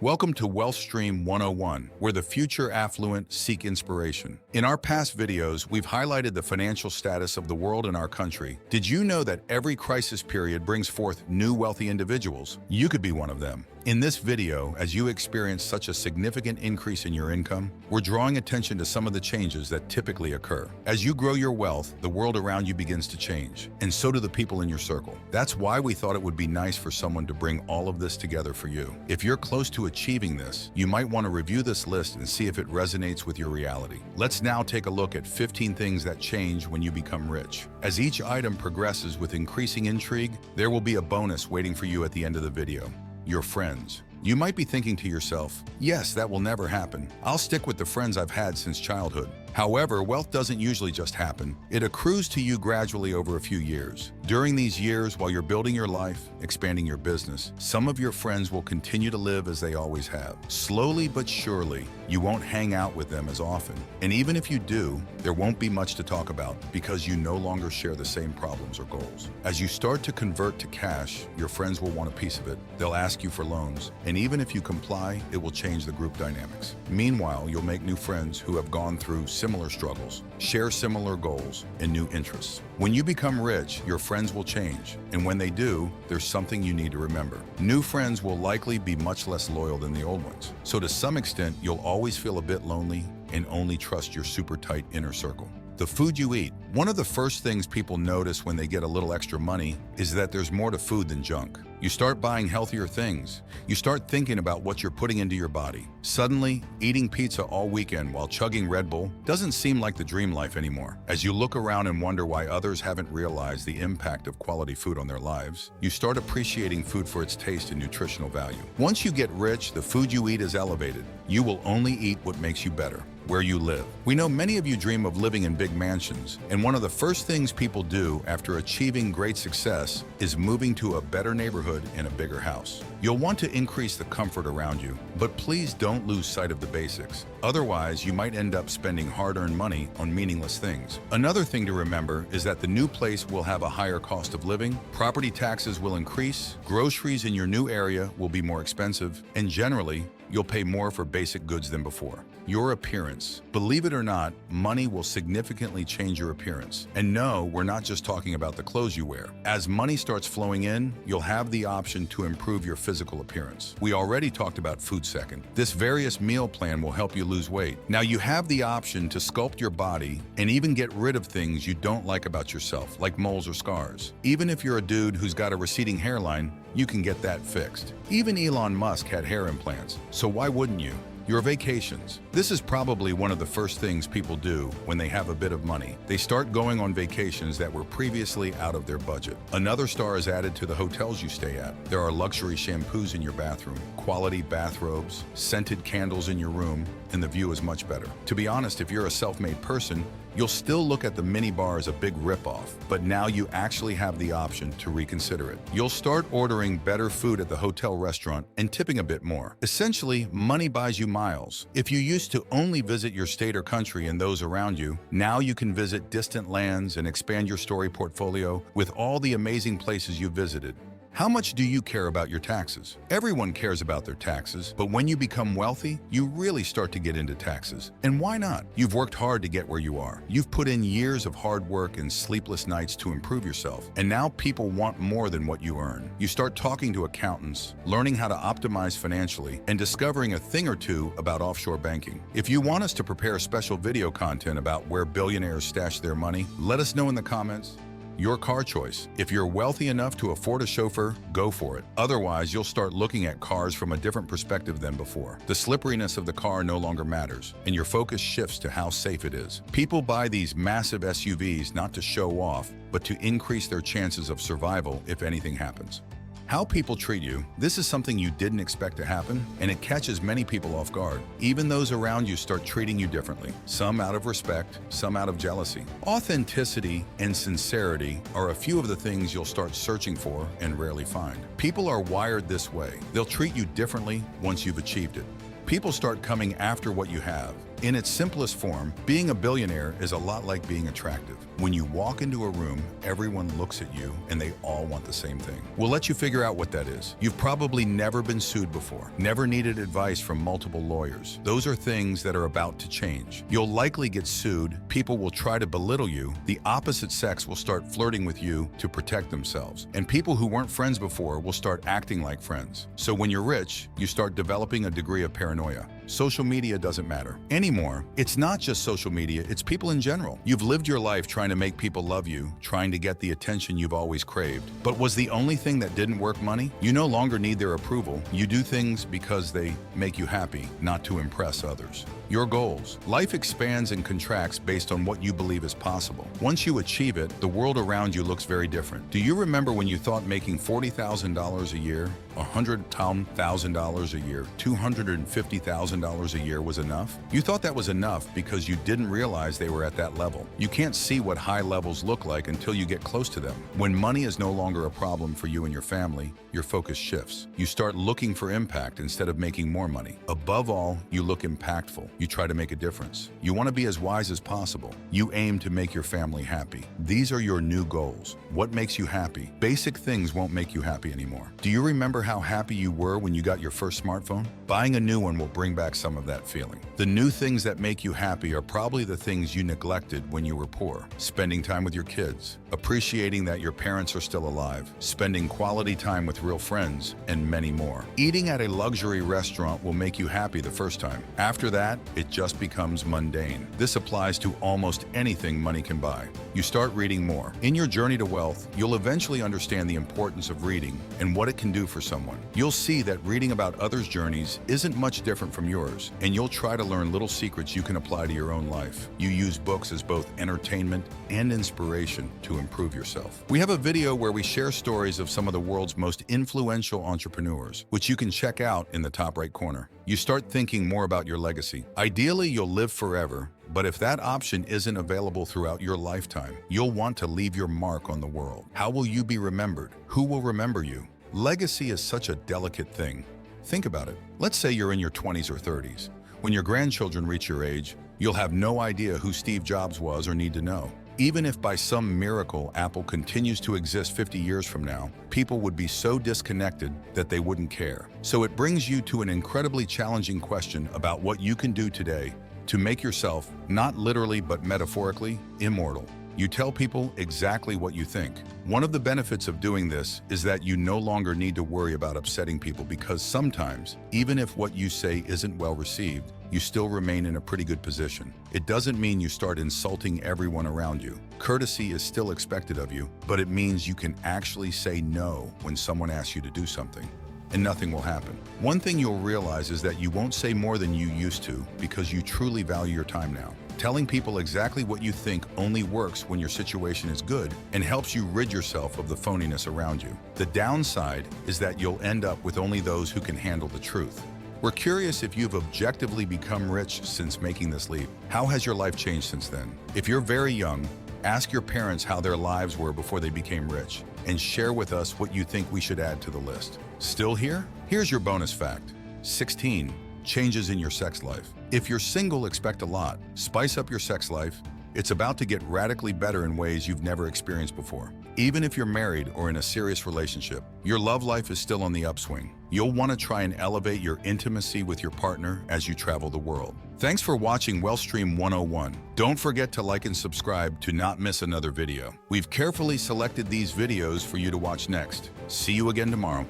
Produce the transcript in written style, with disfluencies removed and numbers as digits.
Welcome to Wealth Stream 101, where the future affluent seek inspiration. In our past videos, we've highlighted the financial status of the world and our country. Did you know that every crisis period brings forth new wealthy individuals? You could be one of them. In this video, as you experience such a significant increase in your income, we're drawing attention to some of the changes that typically occur. As you grow your wealth, the world around you begins to change, and so do the people in your circle. That's why we thought it would be nice for someone to bring all of this together for you. If you're close to achieving this, you might want to review this list and see if it resonates with your reality. Let's now take a look at 15 things that change when you become rich. As each item progresses with increasing intrigue, there will be a bonus waiting for you at the end of the video. Your friends. You might be thinking to yourself, yes, that will never happen. I'll stick with the friends I've had since childhood. However, wealth doesn't usually just happen. It accrues to you gradually over a few years. During these years, while you're building your life, expanding your business, some of your friends will continue to live as they always have. Slowly but surely, you won't hang out with them as often. And even if you do, there won't be much to talk about because you no longer share the same problems or goals. As you start to convert to cash, your friends will want a piece of it. They'll ask you for loans, and even if you comply, it will change the group dynamics. Meanwhile, you'll make new friends who have gone through similar struggles, share similar goals, and new interests. When you become rich, your friends will change, and when they do, there's something you need to remember. New friends will likely be much less loyal than the old ones. So to some extent, you'll always feel a bit lonely and only trust your super tight inner circle. The food you eat. One of the first things people notice when they get a little extra money is that there's more to food than junk. You start buying healthier things. You start thinking about what you're putting into your body. Suddenly, eating pizza all weekend while chugging Red Bull doesn't seem like the dream life anymore. As you look around and wonder why others haven't realized the impact of quality food on their lives, you start appreciating food for its taste and nutritional value. Once you get rich, the food you eat is elevated. You will only eat what makes you better. Where you live. We know many of you dream of living in big mansions, and one of the first things people do after achieving great success is moving to a better neighborhood and a bigger house. You'll want to increase the comfort around you, but please don't lose sight of the basics. Otherwise, you might end up spending hard-earned money on meaningless things. Another thing to remember is that the new place will have a higher cost of living, property taxes will increase, groceries in your new area will be more expensive, and generally, you'll pay more for basic goods than before. Your appearance. Believe it or not, money will significantly change your appearance. And no, we're not just talking about the clothes you wear. As money starts flowing in, you'll have the option to improve your physical appearance. We already talked about food second. This various meal plan will help you lose weight. Now you have the option to sculpt your body and even get rid of things you don't like about yourself, like moles or scars. Even if you're a dude who's got a receding hairline, you can get that fixed. Even Elon Musk had hair implants, so why wouldn't you? Your vacations. This is probably one of the first things people do when they have a bit of money. They start going on vacations that were previously out of their budget. Another star is added to the hotels you stay at. There are luxury shampoos in your bathroom, quality bathrobes, scented candles in your room, and the view is much better. To be honest, if you're a self-made person, you'll still look at the mini bar as a big ripoff, but now you actually have the option to reconsider it. You'll start ordering better food at the hotel restaurant and tipping a bit more. Essentially, money buys you miles. If you used to only visit your state or country and those around you, now you can visit distant lands and expand your story portfolio with all the amazing places you visited. How much do you care about your taxes? Everyone cares about their taxes, but when you become wealthy, you really start to get into taxes. And why not? You've worked hard to get where you are. You've put in years of hard work and sleepless nights to improve yourself. And now people want more than what you earn. You start talking to accountants, learning how to optimize financially, and discovering a thing or two about offshore banking. If you want us to prepare special video content about where billionaires stash their money, let us know in the comments. Your car choice. If you're wealthy enough to afford a chauffeur, go for it. Otherwise, you'll start looking at cars from a different perspective than before. The slipperiness of the car no longer matters, and your focus shifts to how safe it is. People buy these massive SUVs not to show off, but to increase their chances of survival if anything happens. How people treat you. This is something you didn't expect to happen, and it catches many people off guard. Even those around you start treating you differently, some out of respect, some out of jealousy. Authenticity and sincerity are a few of the things you'll start searching for and rarely find. People are wired this way. They'll treat you differently once you've achieved it. People start coming after what you have, In its simplest form, being a billionaire is a lot like being attractive. When you walk into a room, everyone looks at you and they all want the same thing. We'll let you figure out what that is. You've probably never been sued before, never needed advice from multiple lawyers. Those are things that are about to change. You'll likely get sued, people will try to belittle you, the opposite sex will start flirting with you to protect themselves, and people who weren't friends before will start acting like friends. So when you're rich, you start developing a degree of paranoia. Social media doesn't matter anymore. It's not just social media, it's people in general. You've lived your life trying to make people love you, trying to get the attention you've always craved. But was the only thing that didn't work money? You no longer need their approval. You do things because they make you happy, not to impress others. Your goals. Life expands and contracts based on what you believe is possible. Once you achieve it, the world around you looks very different. Do you remember when you thought making $40,000 a year, $100,000 a year, $250,000 a year was enough? You thought that was enough because you didn't realize they were at that level. You can't see what high levels look like until you get close to them. When money is no longer a problem for you and your family, your focus shifts. You start looking for impact instead of making more money. Above all, you look impactful. You try to make a difference. You want to be as wise as possible. You aim to make your family happy. These are your new goals. What makes you happy? Basic things won't make you happy anymore. Do you remember how happy you were when you got your first smartphone? Buying a new one will bring back some of that feeling. The new things that make you happy are probably the things you neglected when you were poor. Spending time with your kids, appreciating that your parents are still alive, spending quality time with real friends, and many more. Eating at a luxury restaurant will make you happy the first time. After that, it just becomes mundane. This applies to almost anything money can buy. You start reading more. In your journey to wealth, you'll eventually understand the importance of reading and what it can do for someone. You'll see that reading about others' journeys isn't much different from yours, and you'll try to learn little secrets you can apply to your own life. You use books as both entertainment and inspiration to improve yourself. We have a video where we share stories of some of the world's most influential entrepreneurs, which you can check out in the top right corner. You start thinking more about your legacy. Ideally, you'll live forever, but if that option isn't available throughout your lifetime, you'll want to leave your mark on the world. How will you be remembered? Who will remember you? Legacy is such a delicate thing. Think about it. Let's say you're in your 20s or 30s. When your grandchildren reach your age, you'll have no idea who Steve Jobs was or need to know. Even if by some miracle Apple continues to exist 50 years from now, people would be so disconnected that they wouldn't care. So it brings you to an incredibly challenging question about what you can do today to make yourself, not literally but metaphorically, immortal. You tell people exactly what you think. One of the benefits of doing this is that you no longer need to worry about upsetting people, because sometimes, even if what you say isn't well received, you still remain in a pretty good position. It doesn't mean you start insulting everyone around you. Courtesy is still expected of you, but it means you can actually say no when someone asks you to do something, and nothing will happen. One thing you'll realize is that you won't say more than you used to because you truly value your time now. Telling people exactly what you think only works when your situation is good and helps you rid yourself of the phoniness around you. The downside is that you'll end up with only those who can handle the truth. We're curious if you've objectively become rich since making this leap. How has your life changed since then? If you're very young, ask your parents how their lives were before they became rich, and share with us what you think we should add to the list. Still here? Here's your bonus fact. 16. Changes in your sex life. If you're single, expect a lot. Spice up your sex life. It's about to get radically better in ways you've never experienced before. Even if you're married or in a serious relationship, your love life is still on the upswing. You'll want to try and elevate your intimacy with your partner as you travel the world. Thanks for watching Wealthstream 101. Don't forget to like and subscribe to not miss another video. We've carefully selected these videos for you to watch next. See you again tomorrow.